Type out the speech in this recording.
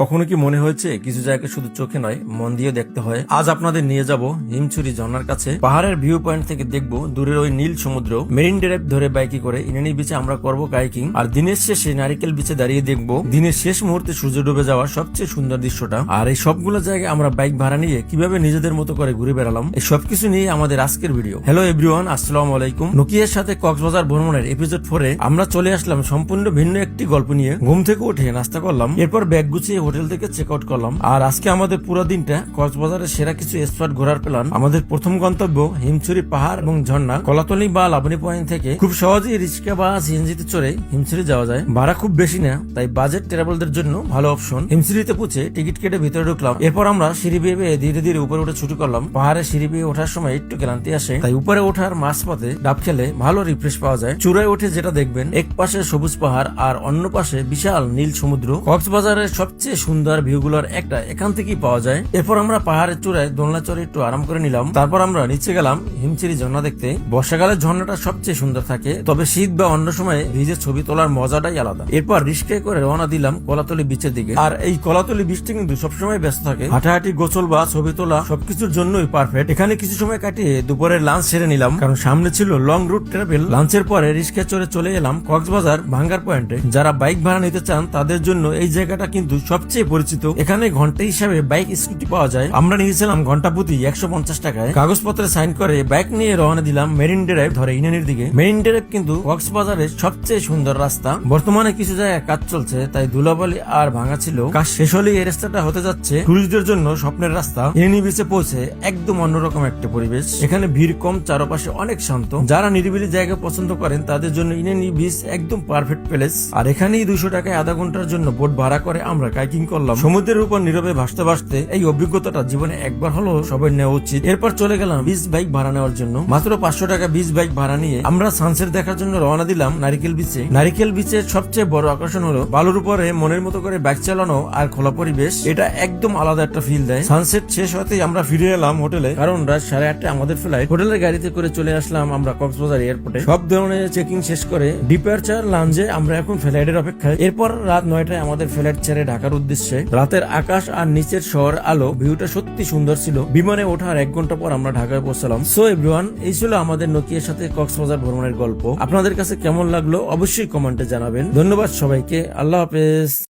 কখনো কি মনে হয়েছে কিছু জায়গা শুধু চোখে নয় মন দিয়ে দেখতে হয়? আজ আপনাদের নিয়ে যাব হিমছড়ি ঝর্ণার কাছে। পাহাড়ের ভিউ পয়েন্ট থেকে দেখব দূরের ওই নীল সমুদ্র। মেরিন ড্রাইভ ধরে বাইকে করে ইনানি বিচে আমরা করব কাইকিং, আর দিনের শেষে নারিকেল বিচে দাঁড়িয়ে দেখব দিনের শেষ মুহূর্তে সূর্য ডুবে যাওয়া সবচেয়ে সুন্দর দৃশ্যটা। আর এই সবগুলো জায়গায় আমরা বাইক ভাড়া নিয়ে কিভাবে নিজেদের মতো করে ঘুরে বেড়ালাম, এই সবকিছু নিয়ে আমাদের আজকের ভিডিও। হ্যালো এভরিওয়ান, আসসালামু আলাইকুম। নোকিয়ার সাথে কক্সবাজার ভ্রমণের এপিসোড 4 এ আমরা চলে আসলাম সম্পূর্ণ ভিন্ন একটি গল্প নিয়ে। ঘুম থেকে উঠে নাস্তা করলাম, এরপর ব্যাগ গুছিয়ে হোটেল থেকে চেক আউট করলাম। আর আজকে আমাদের পুরো দিনটা কক্সবাজারের সেরা কিছু স্পট ঘোরার প্ল্যান। আমাদের প্রথম গন্তব্য হিমছড়ি পাহাড় এবং ঝর্ণা। কলাতলি বা লাবণী পয়েন্ট থেকে খুব সহজেই রিক্সা বা সিএনজিতে চড়ে হিমছড়ি যাওয়া যায়। ভাড়া খুব বেশি না, তাই বাজেট ট্রাভেলদের জন্য ভালো অপশন। হিমছড়িতে পৌঁছে টিকিট কেটে ভিতরে ঢুকলাম। এরপর আমরা সিঁড়ি বেয়ে ধীরে ধীরে উপরে উঠে ছুটি করলাম। পাহাড়ে সিঁড়ি বেয়ে ওঠার সময় একটু ক্লান্তি আসে, তাই উপরে ওঠার মাঝপথে ডাব খেলে ভালো রিফ্রেশ পাওয়া যায়। চূড়ায় উঠে যেটা দেখবেন, এক পাশে সবুজ পাহাড় আর অন্য পাশে বিশাল নীল সমুদ্র। কক্সবাজারের সবচেয়ে সুন্দর ভিউগুলোর একটা এখান থেকেই পাওয়া যায়। এরপর আমরা পাহাড়ের চূড়ায় দোলনা চড়ে একটু আরাম করে নিলাম। তারপর আমরা নিচে গেলাম হিমছড়ি ঝর্ণা দেখতে। বর্ষাকালে ঝর্ণাটা সবচেয়ে সুন্দর থাকে, তবে শীত বা অন্য সময়ে ভিজে ছবি তোলার মজাটাই আলাদা। এরপর রিস্কায় করে রওনা দিলাম কলাতলি বিচের দিকে। আর এই কলাতলি বিচটি কিন্তু সবসময় ব্যস্ত থাকে, হাঁটাহাঁটি, গোসল বা ছবি তোলা সবকিছুর জন্যই পারফেক্ট। এখানে কিছু সময় কাটিয়ে দুপুরের লাঞ্চ সেরে নিলাম, কারণ সামনে ছিল লং রুট ট্রাভেল। লাঞ্চের পরে রিস্কায় চড়ে চলে এলাম কক্সবাজার ভাঙ্গার পয়েন্টে। যারা বাইক ভাড়া নিতে চান তাদের জন্য এই জায়গাটা কিন্তু সবচেয়ে পরিচিত। এখানে ঘন্টা হিসাবে বাইক স্কুটি পাওয়া যায়। আমরা নিয়েছিলাম ঘন্টা প্রতি 150 টাকায়। কাগজপত্রে সাইন করে বাইক নিয়ে রওনা দিলাম মেরিন ড্রাইভ ধরে ইনানির দিকে। মেরিন ড্রাইভ কিন্তু কক্সবাজারের সবচেয়ে সুন্দর রাস্তা। বর্তমানে কিছু জায়গায় কাজ চলছে, তাই ধুলাবালি আর ভাঙা ছিল। কাজ শেষ হলেই এই রাস্তাটা হতে যাচ্ছে টুরিস্টদের জন্য স্বপ্নের রাস্তা। ইনানি বিচে পৌঁছে একদম অন্যরকম একটা পরিবেশ। এখানে ভিড় কম, চারপাশে অনেক শান্ত। যারা নিরিবিলি জায়গা পছন্দ করেন তাদের জন্য ইনানি বিচ একদম পারফেক্ট প্লেস। আর এখানেই 200 টাকায় আধা ঘন্টার জন্য বোট ভাড়া করে আমরা কাইকিং করলাম। সমুদ্রের উপর নীরবে ভাসতে ভাসতে এই অভিজ্ঞতাটা জীবনে একবার হলো সবাই নেওয়া উচিত। এরপর চলে গেলাম বিচ বাইক ভাড়া নেওয়ার জন্য। মাত্র 500 টাকা বিচ বাইক ভাড়া নিয়ে আমরা সানসেট দেখার জন্য রওনা দিলাম নারিকেল বিচে। নারিকেল বিচের সবচেয়ে বড় আকর্ষণ হলো বালুর উপরে মনের মতো করে বাইক চালানো আর খোলা পরিবেশ। এটা একদম আলাদা একটা ফিল দেয়। সানসেট শেষ হতেই আমরা ফিরে এলাম হোটেলে, কারণ রাত 8:30 আমাদের ফ্লাইট। হোটেলের গাড়িতে করে চলে আসলাম আমরা কক্সবাজার এয়ারপোর্টে। সব ধরনের চেকিং শেষ করে ডিপার্চার লাঞ্জে আমরা এখন ফ্লাইটের অপেক্ষায়। এরপর রাত 9টায় আমাদের ফ্লাইট ছেড়ে ঢাকার উদ্দেশ্যে। রাতের আকাশ আর নিচের শহর আলো ভিউটা সত্যি সুন্দর ছিল। বিমানে ওঠার 1 ঘন্টা পর আমরা ঢাকায় পৌঁছলাম। সো এভরিওয়ান, এই ছিল আমাদের নোকিয়ার সাথে কক্সবাজার ভ্রমণের গল্প। আপনাদের কাছে কেমন লাগলো অবশ্যই কমেন্টে জানাবেন। ধন্যবাদ সবাইকে, আল্লাহ হাফেজ।